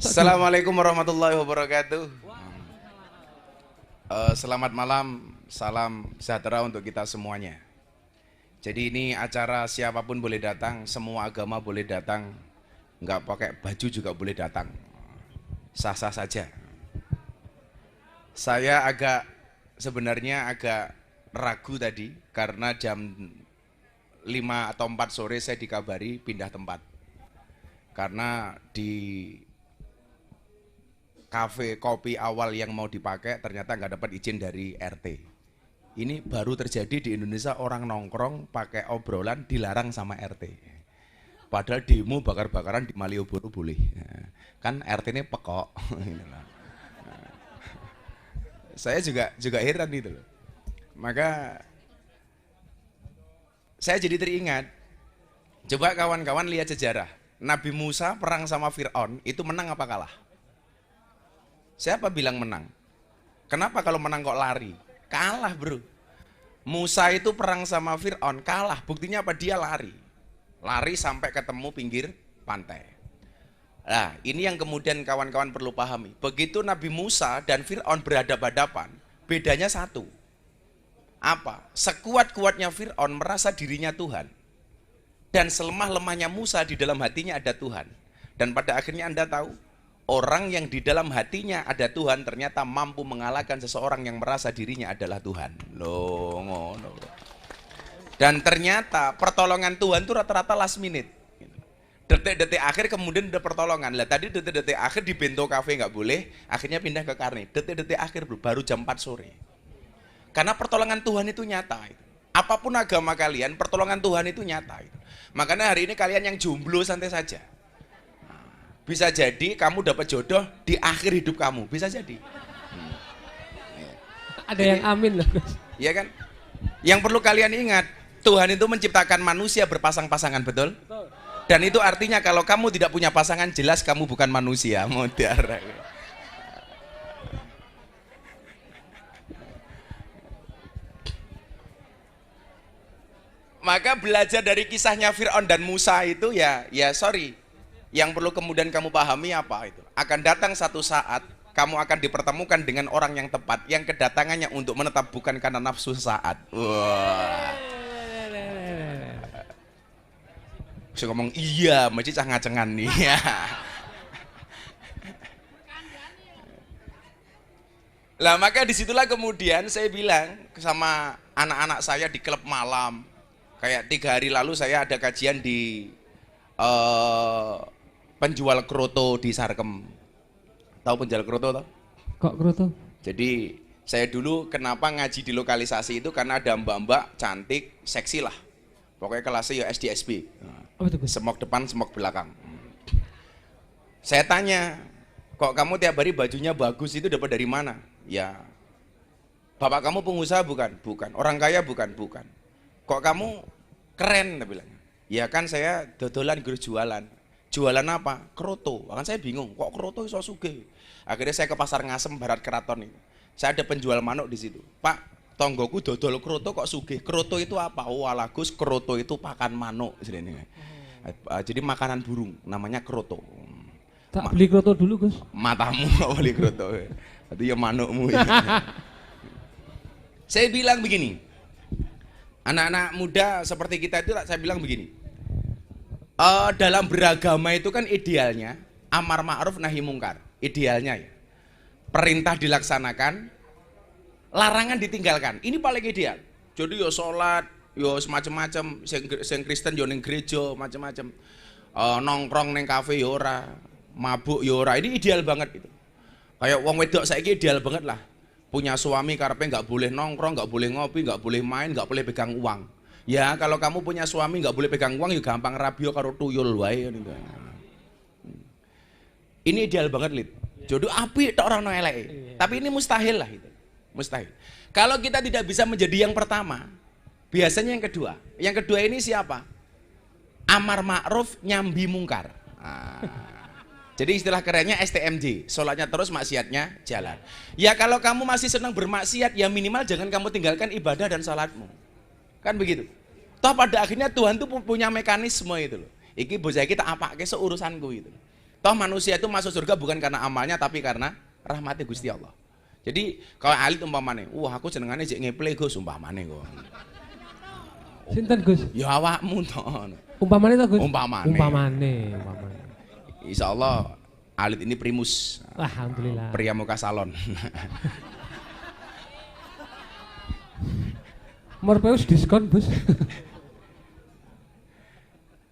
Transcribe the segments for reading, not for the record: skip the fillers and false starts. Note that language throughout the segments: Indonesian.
Assalamualaikum warahmatullahi wabarakatuh. Selamat malam, salam sejahtera untuk kita semuanya. Jadi ini acara siapapun boleh datang, semua agama boleh datang, nggak pakai baju juga boleh datang, sah-sah saja. Saya sebenarnya agak ragu tadi karena jam 5 atau 4 sore saya dikabari pindah tempat. Karena di kafe kopi awal yang mau dipakai ternyata nggak dapat izin dari RT. Ini baru terjadi di Indonesia, orang nongkrong pakai obrolan dilarang sama RT. Padahal demo bakar-bakaran di Malioboro boleh. Kan RT ini pekok. Saya juga heran gitu loh. Maka saya jadi teringat. Coba kawan-kawan lihat sejarah. Nabi Musa perang sama Fir'aun itu menang apa kalah? Siapa bilang menang? Kenapa kalau menang kok lari? Kalah bro. Musa itu perang sama Fir'aun, kalah. Buktinya apa? Dia lari. Lari sampai ketemu pinggir pantai. Nah ini yang kemudian kawan-kawan perlu pahami. Begitu Nabi Musa dan Fir'aun berhadapan-hadapan, bedanya satu. Apa? Sekuat-kuatnya Fir'aun merasa dirinya Tuhan. Dan selemah-lemahnya Musa di dalam hatinya ada Tuhan. Dan pada akhirnya Anda tahu, orang yang di dalam hatinya ada Tuhan ternyata mampu mengalahkan seseorang yang merasa dirinya adalah Tuhan. Loh, ngono. Dan ternyata pertolongan Tuhan itu rata-rata last minute. Detik-detik akhir kemudian ada pertolongan. Lah tadi detik-detik akhir di Bento Cafe nggak boleh, akhirnya pindah ke Karni. Detik-detik akhir baru jam 4 sore. Karena pertolongan Tuhan itu nyata. Apapun agama kalian, pertolongan Tuhan itu nyata. Makanya hari ini kalian yang jomblo santai saja. Bisa jadi kamu dapat jodoh di akhir hidup kamu, bisa jadi. Ada yang amin loh. Iya kan? Yang perlu kalian ingat, Tuhan itu menciptakan manusia berpasang-pasangan, betul? Dan itu artinya kalau kamu tidak punya pasangan, jelas kamu bukan manusia. Mutiara. Maka belajar dari kisahnya Fir'aun dan Musa itu ya sorry. Yang perlu kemudian kamu pahami apa itu? Akan datang satu saat kamu akan dipertemukan dengan orang yang tepat, yang kedatangannya untuk menetap bukan karena nafsu sesaat. Wah. Bisa ngomong iya, mesti cah ngacengan nih. Lah maka disitulah kemudian saya bilang sama anak-anak saya di klub malam. Kayak 3 hari lalu saya ada kajian di penjual kroto di Sarkem. Tahu penjual kroto toh? Kok kroto? Jadi saya dulu kenapa ngaji di lokalisasi itu karena ada mbak-mbak cantik, seksi lah. Pokoknya kelasnya ya SD SB. Semok depan, semok belakang. Saya tanya, kok kamu tiap hari bajunya bagus itu dapat dari mana? Ya, bapak kamu pengusaha bukan? Bukan. Orang kaya bukan? Bukan. Kok kamu keren? Dia bilang. Ya kan saya dodolan guru jualan. Jualan apa? Kroto. Kan saya bingung, kok kroto iso sugih? Akhirnya saya ke pasar Ngasem Barat Keraton ini. Saya ada penjual manuk di situ. Pak, tonggoku dodol kroto kok sugih. Kroto itu apa? Oh ala Gus, kroto itu pakan manuk. Jadi makanan burung, namanya kroto. Tak beli kroto dulu Gus. Matamu gak beli kroto. Itu ya manukmu. Saya bilang begini, anak-anak muda seperti kita itu saya bilang begini. Dalam beragama itu kan idealnya amar ma'ruf nahi mungkar. Idealnya ya. Perintah dilaksanakan, larangan ditinggalkan. Ini paling ideal. Jadi yo sholat, yo semacam-macam, sing Kristen yo ning gereja macam-macam. Nongkrong ning kafe yo ora, mabuk yo ora. Ini ideal banget itu. Kayak wong wedok saiki ideal banget lah. Punya suami karepe nggak boleh nongkrong, nggak boleh ngopi, nggak boleh main, nggak boleh pegang uang. Ya kalau kamu punya suami nggak boleh pegang uang, ya gampang rabio karo tuyul wae. Ini ideal banget Lid. Jodoh api tok orang eleke. Tapi ini mustahil lah itu. Mustahil. Kalau kita tidak bisa menjadi yang pertama, biasanya yang kedua. Yang kedua ini siapa? Amar ma'ruf nyambi mungkar. Jadi istilah kerennya STMJ, sholatnya terus, maksiatnya jalan. Ya kalau kamu masih senang bermaksiat, ya minimal jangan kamu tinggalkan ibadah dan sholatmu. Kan begitu. Toh pada akhirnya Tuhan tuh punya mekanisme itu loh. Iki bocah kita apa ke seurusanku itu. Toh manusia itu masuk surga bukan karena amalnya tapi karena rahmatnya Gusti Allah. Jadi kalau Alit umpamane, wah aku senengane jek ngeplay Gus umpamane kok. Sinten Gus? Ya awakmu to. Umpamane to Gus? Umpamane. Umpamane. Insyaallah Alit ini primus. Alhamdulillah. Pria muka salon. Morpeus diskon, Bos.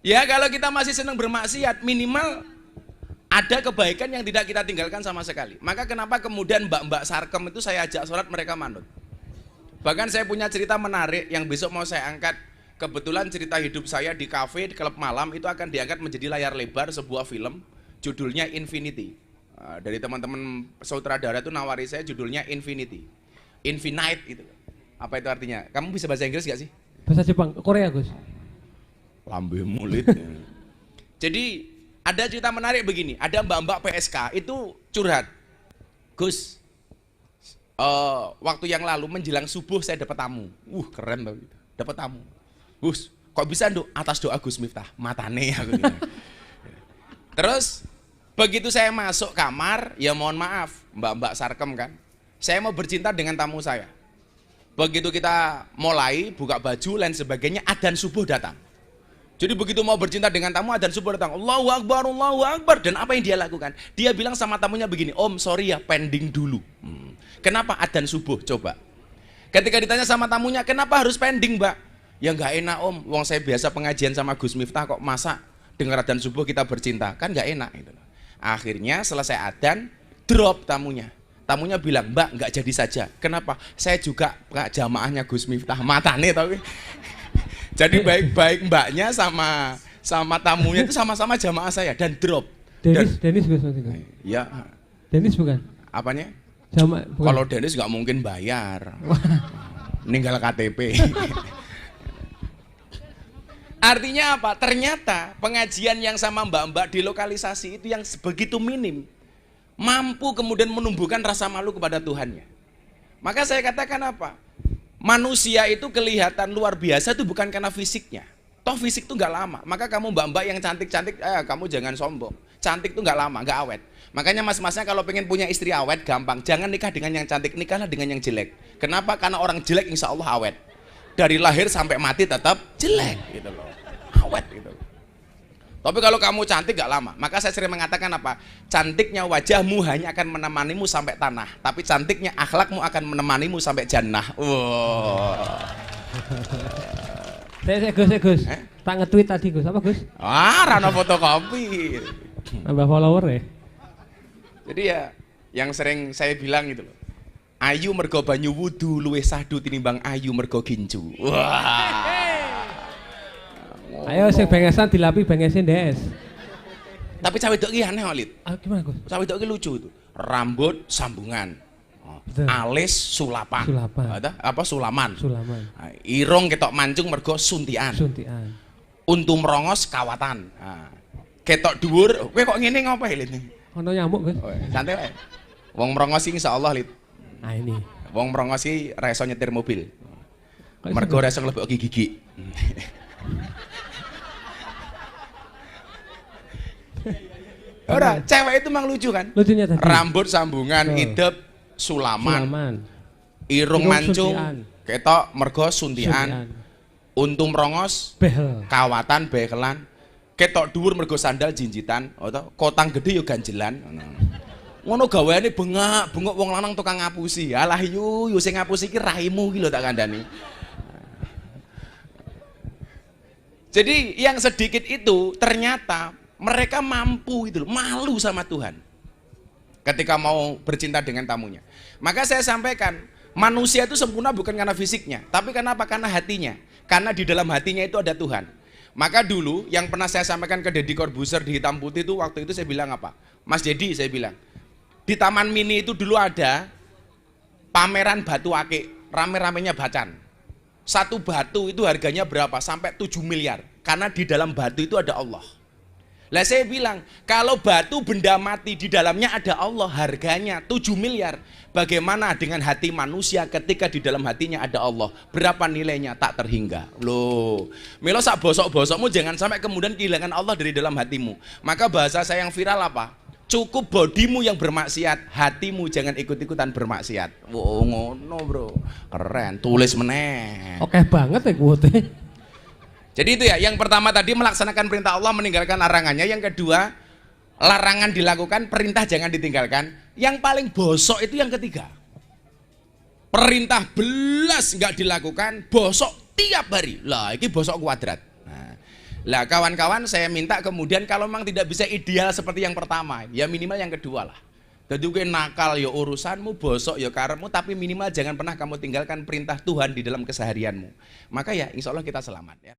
Ya kalau kita masih senang bermaksiat, minimal ada kebaikan yang tidak kita tinggalkan sama sekali. Maka kenapa kemudian mbak-mbak sarkem itu saya ajak sholat mereka manut. Bahkan saya punya cerita menarik yang besok mau saya angkat. Kebetulan cerita hidup saya di kafe, di klub malam itu akan diangkat menjadi layar lebar sebuah film. Judulnya Infinity. Dari teman-teman sutradara itu nawari saya judulnya Infinity. Infinite itu. Apa itu artinya? Kamu bisa bahasa Inggris gak sih? Bahasa Jepang, Korea Gus. Lambe mulit. Jadi ada cerita menarik begini, ada mbak-mbak PSK itu curhat, Gus, waktu yang lalu menjelang subuh saya dapat tamu, keren banget, dapat tamu, Gus, kok bisa Nduk atas doa Gus Miftah, matane aku gitu. Terus begitu saya masuk kamar, ya mohon maaf, mbak-mbak sarkem kan, saya mau bercinta dengan tamu saya. Begitu kita mulai buka baju lain sebagainya, adzan subuh datang. Jadi begitu mau bercinta dengan tamu, adzan subuh datang. Allahu Akbar, Allahu Akbar. Dan apa yang dia lakukan? Dia bilang sama tamunya begini, Om sorry ya pending dulu. Kenapa adzan subuh? Coba. Ketika ditanya sama tamunya, kenapa harus pending Mbak? Ya nggak enak Om, wong saya biasa pengajian sama Gus Miftah kok masa dengar adzan subuh kita bercinta? Kan nggak enak. Gitu. Akhirnya selesai adzan, drop tamunya. Tamunya bilang, Mbak nggak jadi saja. Kenapa? Saya juga jamaahnya Gus Miftah. Matane tapi. Jadi baik-baik mbaknya sama tamunya itu sama-sama jamaah saya dan drop. Denis Gus maksudnya. Ya. Denis bukan? Apanya? Sama bukan. Kalau Denis nggak mungkin bayar. Ninggal KTP. Artinya apa? Ternyata pengajian yang sama mbak-mbak di lokalisasi itu yang begitu minim mampu kemudian menumbuhkan rasa malu kepada Tuhannya. Maka saya katakan apa? Manusia itu kelihatan luar biasa itu bukan karena fisiknya. Toh fisik itu nggak lama. Maka kamu mbak-mbak yang cantik-cantik, kamu jangan sombong. Cantik itu nggak lama, nggak awet. Makanya mas-masnya kalau pengen punya istri awet gampang. Jangan nikah dengan yang cantik, nikahlah dengan yang jelek. Kenapa? Karena orang jelek insya Allah awet. Dari lahir sampai mati tetap jelek, gitu loh. Awet gitu. Tapi kalau kamu cantik gak lama, maka saya sering mengatakan apa? Cantiknya wajahmu hanya akan menemanimu sampai tanah, tapi cantiknya akhlakmu akan menemanimu sampai jannah. Wow. Saya Gus. Tak nge-tweet tadi Gus, apa Gus? Rano fotokopi. Nambah follower ya. Jadi ya, yang sering saya bilang gitu loh. Ayu mergo banyu wudu luwih sahdu tinimbang ayu mergo gincu. Wah. Ayo sing bengesan dilapi bengesin Des. Tapi cawe wedok iki aneh Walid. Gimana Gus? Cawe wedok iki lucu itu. Rambut sambungan. Betul. Alis sulapan. Apa sulaman. Irung ketok mancung mergo suntian. Untu merongos kawatan. Ketok dhuwur, kowe kok ngene ngopo Lid? Ono nyamuk Gus. Santai wae. Wong merongos iki insyaallah Lid. Ini. Wong merongos iki ra iso nyetir mobil. Mergo ra iso nglebokke gigi. Ora, cewek itu memang lucu kan? Lucunya tadi. Rambut sambungan, idep, sulaman. Irung mancung, ketok mergo suntian. Untu merongos, behel. Kawatan behelan. Ketok dhuwur mergo sandal jinjitan, kotang gede yo ganjelan. Ngono gaweane bengak-bengok wong lanang tukang ngapusi. Alah yu sing ngapusi iki raimu iki lho tak kandhani. Jadi yang sedikit itu ternyata mereka mampu itu loh, malu sama Tuhan ketika mau bercinta dengan tamunya. Maka saya sampaikan, manusia itu sempurna bukan karena fisiknya, tapi kenapa? Karena hatinya. Karena di dalam hatinya itu ada Tuhan. Maka dulu yang pernah saya sampaikan ke Deddy Corbuzier di Hitam Putih itu, waktu itu saya bilang apa? Mas Deddy, saya bilang, di Taman Mini itu dulu ada pameran batu akik, rame-ramenya bacan. Satu batu itu harganya berapa? Sampai 7 miliar. Karena di dalam batu itu ada Allah. Lah saya bilang, kalau batu benda mati di dalamnya ada Allah, harganya 7 miliar. Bagaimana dengan hati manusia ketika di dalam hatinya ada Allah? Berapa nilainya? Tak terhingga. Loh, melo sak bosok-bosokmu jangan sampai kemudian kehilangan Allah dari dalam hatimu. Maka bahasa saya yang viral apa? Cukup bodimu yang bermaksiat, hatimu jangan ikut-ikutan bermaksiat. Wow, ngono bro, keren. Tulis meneh. Oke banget ya quote. Jadi itu ya, yang pertama tadi melaksanakan perintah Allah, meninggalkan larangannya. Yang kedua, larangan dilakukan, perintah jangan ditinggalkan. Yang paling bosok itu yang ketiga. Perintah belas nggak dilakukan, bosok tiap hari. Lah, ini bosok kuadrat. Lah kawan-kawan, saya minta kemudian kalau memang tidak bisa ideal seperti yang pertama, ya minimal yang kedua lah. Jadi gue nakal ya urusanmu, bosok ya karepmu, tapi minimal jangan pernah kamu tinggalkan perintah Tuhan di dalam keseharianmu. Maka ya insya Allah kita selamat ya.